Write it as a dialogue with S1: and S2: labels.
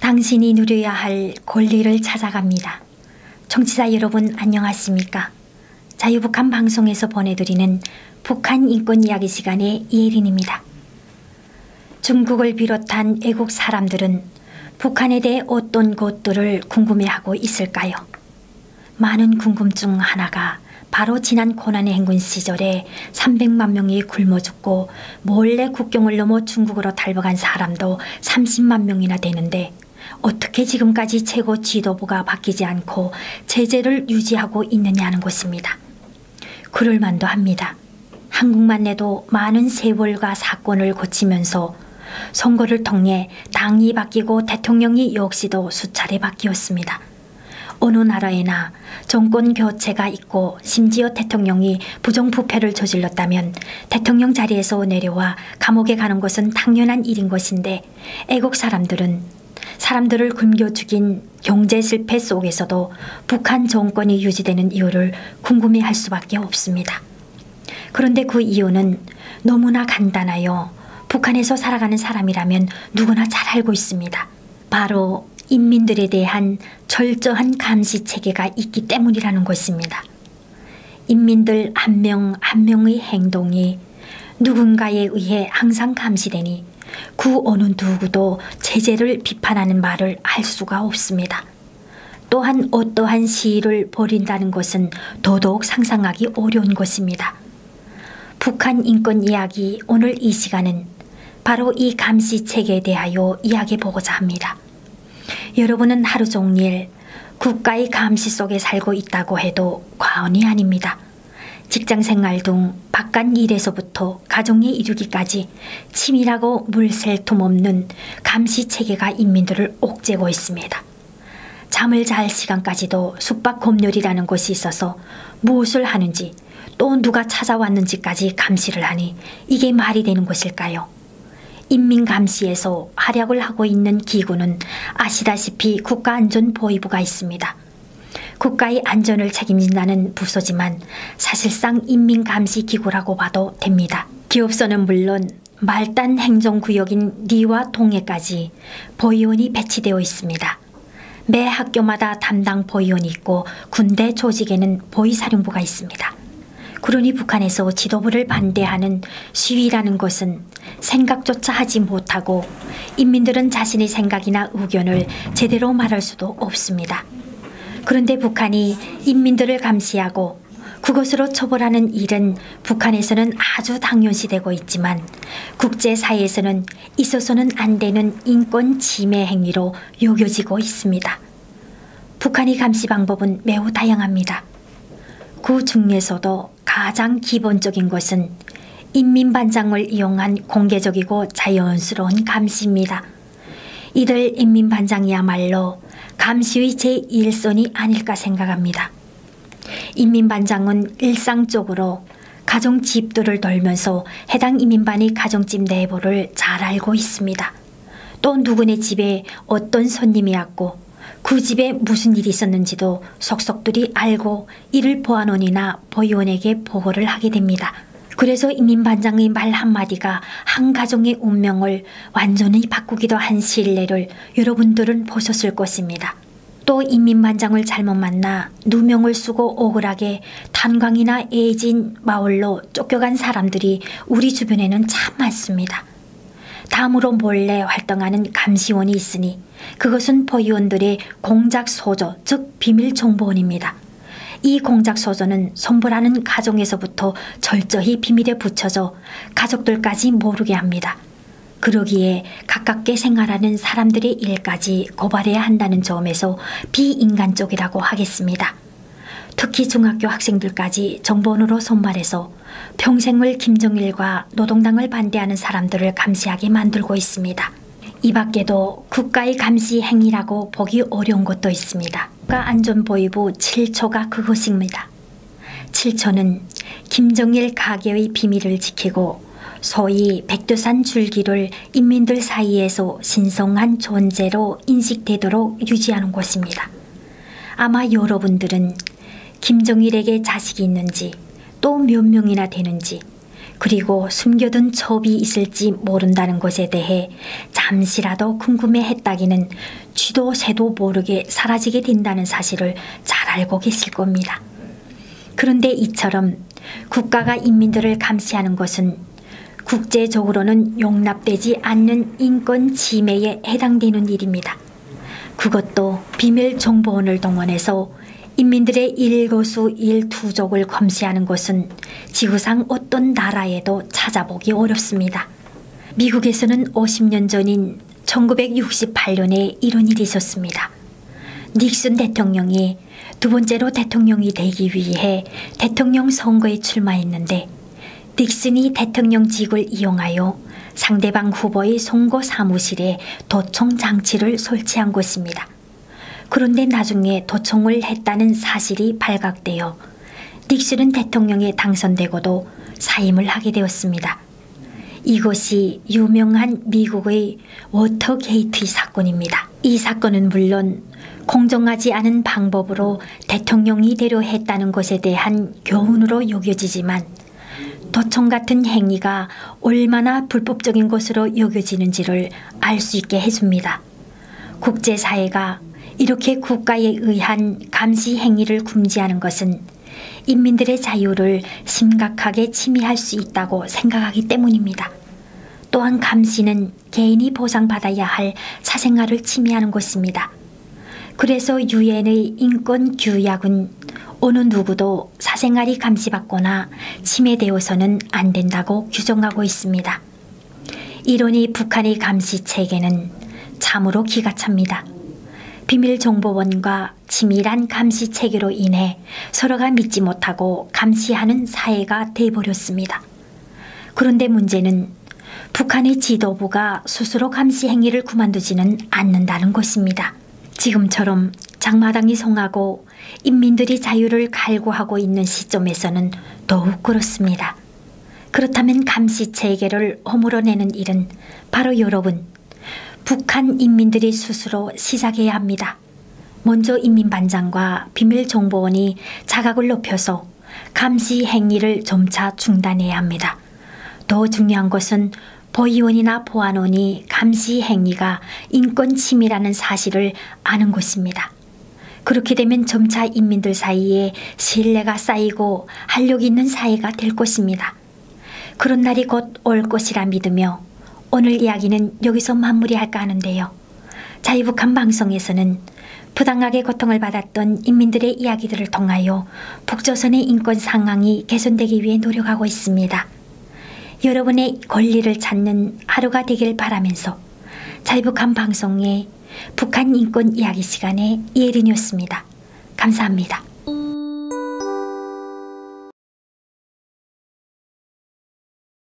S1: 당신이 누려야 할 권리를 찾아갑니다. 청취자 여러분 안녕하십니까? 자유북한 방송에서 보내드리는 북한 인권 이야기 시간의 예린입니다. 중국을 비롯한 애국 사람들은 북한에 대해 어떤 것들을 궁금해하고 있을까요? 많은 궁금증 하나가 바로 지난 고난의 행군 시절에 300만 명이 굶어 죽고 몰래 국경을 넘어 중국으로 탈북한 사람도 30만 명이나 되는데 어떻게 지금까지 최고 지도부가 바뀌지 않고 체제를 유지하고 있느냐는 것입니다. 그럴 만도 합니다. 한국만 해도 많은 세월과 사건을 거치면서 선거를 통해 당이 바뀌고 대통령이 역시도 수차례 바뀌었습니다. 어느 나라에나 정권 교체가 있고 심지어 대통령이 부정부패를 저질렀다면 대통령 자리에서 내려와 감옥에 가는 것은 당연한 일인 것인데 애국 사람들은 사람들을 굶겨 죽인 경제 실패 속에서도 북한 정권이 유지되는 이유를 궁금해할 수밖에 없습니다. 그런데 그 이유는 너무나 간단하여 북한에서 살아가는 사람이라면 누구나 잘 알고 있습니다. 바로 인민들에 대한 철저한 감시 체계가 있기 때문이라는 것입니다. 인민들 한 명 한 명의 행동이 누군가에 의해 항상 감시되니 그 어느 누구도 체제를 비판하는 말을 할 수가 없습니다. 또한 어떠한 시위를 벌인다는 것은 더더욱 상상하기 어려운 것입니다. 북한 인권 이야기 오늘 이 시간은 바로 이 감시 체계에 대하여 이야기해 보고자 합니다. 여러분은 하루 종일 국가의 감시 속에 살고 있다고 해도 과언이 아닙니다. 직장생활 등 바깥 일에서부터 가정에 이르기까지 치밀하고 물샐 틈 없는 감시체계가 인민들을 옥죄고 있습니다. 잠을 잘 시간까지도 숙박검열이라는 것이 있어서 무엇을 하는지 또 누가 찾아왔는지까지 감시를 하니 이게 말이 되는 것일까요? 인민감시에서 활약을 하고 있는 기구는 아시다시피 국가안전보위부가 있습니다. 국가의 안전을 책임진다는 부서지만 사실상 인민감시기구라고 봐도 됩니다. 기업서는 물론 말단 행정구역인 리와 동해까지 보위원이 배치되어 있습니다. 매 학교마다 담당 보위원이 있고 군대 조직에는 보위사령부가 있습니다. 그러니 북한에서 지도부를 반대하는 시위라는 것은 생각조차 하지 못하고 인민들은 자신의 생각이나 의견을 제대로 말할 수도 없습니다. 그런데 북한이 인민들을 감시하고 그것으로 처벌하는 일은 북한에서는 아주 당연시되고 있지만 국제사회에서는 있어서는 안 되는 인권 침해 행위로 여겨지고 있습니다. 북한의 감시 방법은 매우 다양합니다. 그 중에서도 가장 기본적인 것은 인민반장을 이용한 공개적이고 자연스러운 감시입니다. 이들 인민반장이야말로 감시의 제1선이 아닐까 생각합니다. 인민반장은 일상적으로 가정집들을 돌면서 해당 인민반의 가정집 내부를 잘 알고 있습니다. 또 누구네 집에 어떤 손님이 왔고 그 집에 무슨 일이 있었는지도 속속들이 알고 이를 보안원이나 보위원에게 보고를 하게 됩니다. 그래서 인민반장의 말 한마디가 한 가정의 운명을 완전히 바꾸기도 한 신뢰를 여러분들은 보셨을 것입니다. 또 인민반장을 잘못 만나 누명을 쓰고 억울하게 탄광이나 애진 마을로 쫓겨간 사람들이 우리 주변에는 참 많습니다. 다음으로 몰래 활동하는 감시원이 있으니 그것은 보위원들의 공작소조, 즉 비밀정보원입니다. 이 공작소조는 선보라는 가정에서부터 철저히 비밀에 붙여져 가족들까지 모르게 합니다. 그러기에 가깝게 생활하는 사람들의 일까지 고발해야 한다는 점에서 비인간적이라고 하겠습니다. 특히 중학교 학생들까지 정보원으로 선발해서 평생을 김정일과 노동당을 반대하는 사람들을 감시하게 만들고 있습니다. 이 밖에도 국가의 감시 행위라고 보기 어려운 것도 있습니다. 국가안전보위부 7초가 그것입니다. 7초는 김정일 가계의 비밀을 지키고 소위 백두산 줄기를 인민들 사이에서 신성한 존재로 인식되도록 유지하는 것입니다. 아마 여러분들은 김정일에게 자식이 있는지 또 몇 명이나 되는지 그리고 숨겨둔 첩이 있을지 모른다는 것에 대해 잠시라도 궁금해했다기는 쥐도 새도 모르게 사라지게 된다는 사실을 잘 알고 계실 겁니다. 그런데 이처럼 국가가 인민들을 감시하는 것은 국제적으로는 용납되지 않는 인권 침해에 해당되는 일입니다. 그것도 비밀정보원을 동원해서 인민들의 일거수일투족을 검시하는 것은 지구상 어떤 나라에도 찾아보기 어렵습니다. 미국에서는 50년 전인 1968년에 이런 일이 있었습니다. 닉슨 대통령이 두 번째로 대통령이 되기 위해 대통령 선거에 출마했는데 닉슨이 대통령직을 이용하여 상대방 후보의 선거 사무실에 도청 장치를 설치한 것입니다. 그런데 나중에 도청을 했다는 사실이 발각되어 닉슨은 대통령에 당선되고도 사임을 하게 되었습니다. 이것이 유명한 미국의 워터게이트 사건입니다. 이 사건은 물론 공정하지 않은 방법으로 대통령이 되려 했다는 것에 대한 교훈으로 여겨지지만 도청 같은 행위가 얼마나 불법적인 것으로 여겨지는지를 알 수 있게 해줍니다. 국제사회가 이렇게 국가에 의한 감시 행위를 금지하는 것은 인민들의 자유를 심각하게 침해할 수 있다고 생각하기 때문입니다. 또한 감시는 개인이 보상받아야 할 사생활을 침해하는 것입니다. 그래서 유엔의 인권규약은 어느 누구도 사생활이 감시받거나 침해되어서는 안 된다고 규정하고 있습니다. 이러니 북한의 감시 체계는 참으로 기가 찹니다. 비밀정보원과 치밀한 감시 체계로 인해 서로가 믿지 못하고 감시하는 사회가 돼버렸습니다. 그런데 문제는 북한의 지도부가 스스로 감시 행위를 그만두지는 않는다는 것입니다. 지금처럼 장마당이 성하고 인민들이 자유를 갈구하고 있는 시점에서는 더욱 그렇습니다. 그렇다면 감시 체계를 허물어내는 일은 바로 여러분, 북한 인민들이 스스로 시작해야 합니다. 먼저 인민반장과 비밀정보원이 자각을 높여서 감시 행위를 점차 중단해야 합니다. 더 중요한 것은 보위원이나 보안원이 감시 행위가 인권 침해라는 사실을 아는 것입니다. 그렇게 되면 점차 인민들 사이에 신뢰가 쌓이고 활력 있는 사회가 될 것입니다. 그런 날이 곧 올 것이라 믿으며 오늘 이야기는 여기서 마무리할까 하는데요. 자유북한 방송에서는 부당하게 고통을 받았던 인민들의 이야기들을 통하여 북조선의 인권 상황이 개선되기 위해 노력하고 있습니다. 여러분의 권리를 찾는 하루가 되길 바라면서 자유북한 방송의 북한 인권 이야기 시간에 이혜린이었습니다. 감사합니다.